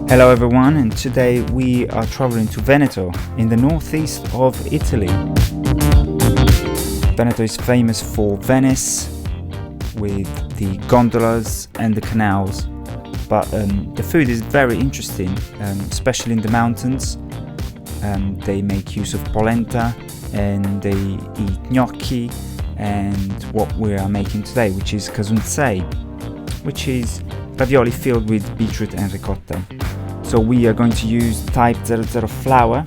Hello everyone, and today we are traveling to Veneto in the northeast of Italy. Veneto is famous for Venice with the gondolas and the canals, but the food is very interesting, especially in the mountains. They make use of polenta and they eat gnocchi and what we are making today, which is Casunziei, which is ravioli filled with beetroot and ricotta. So we are going to use type 00 flour,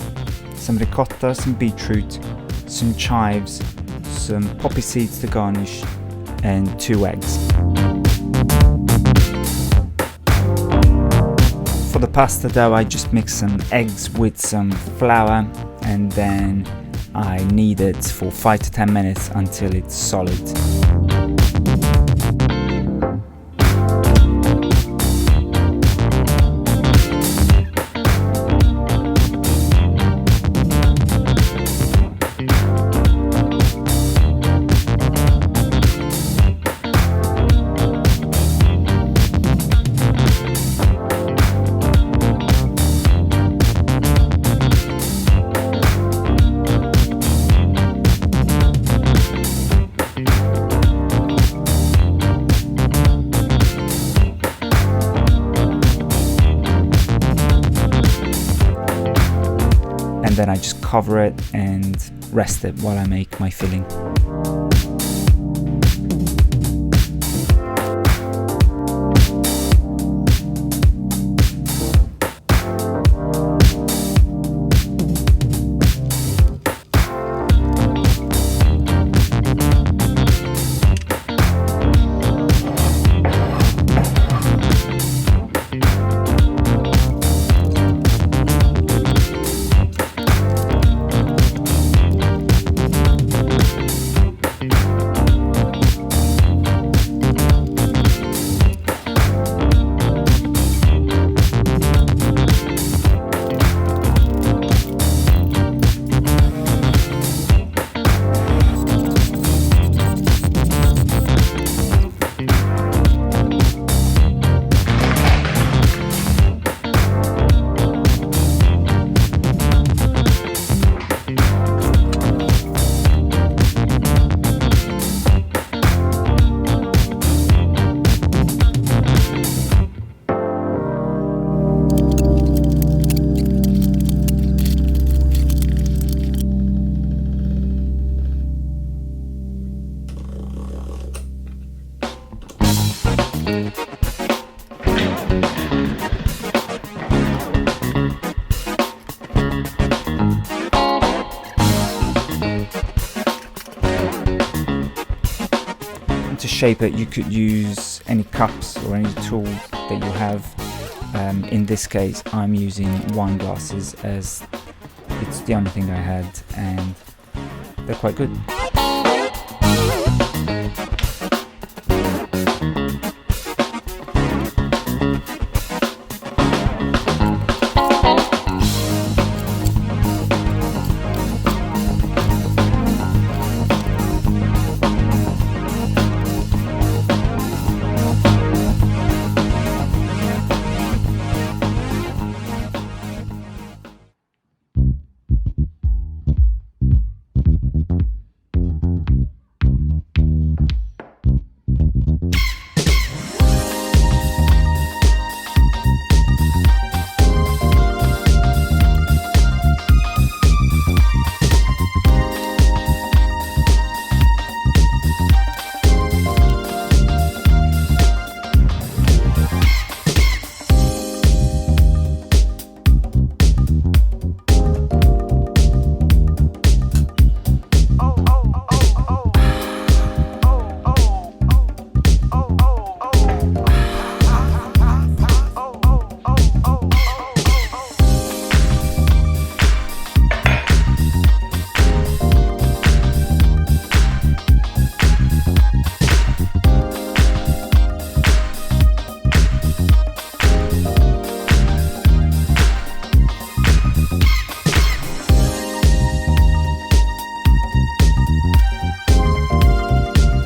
some ricotta, some beetroot, some chives, some poppy seeds to garnish, and 2 eggs. For the pasta dough, I just mix some eggs with some flour and then I knead it for 5 to 10 minutes until it's solid. And then I just cover it and rest it while I make my filling. To shape it, you could use any cups or any tool that you have. In this case, I'm using wine glasses as it's the only thing I had, and they're quite good.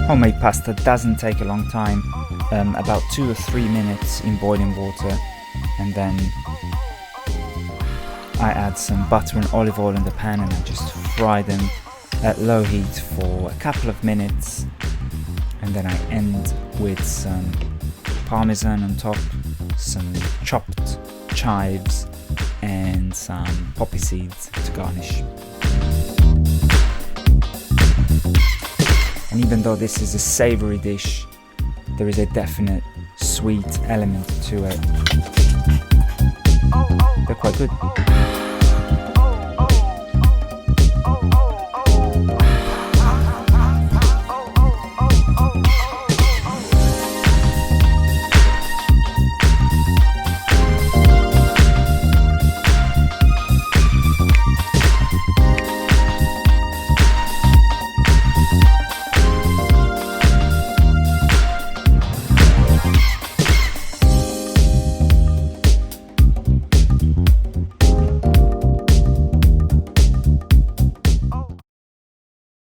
Homemade pasta doesn't take a long time, about 2 or 3 minutes in boiling water, and then I add some butter and olive oil in the pan and I just fry them at low heat for a couple of minutes, and then I end with some parmesan on top, some chopped chives and some poppy seeds to garnish. And even though this is a savoury dish, there is a definite sweet element to it. They're quite good.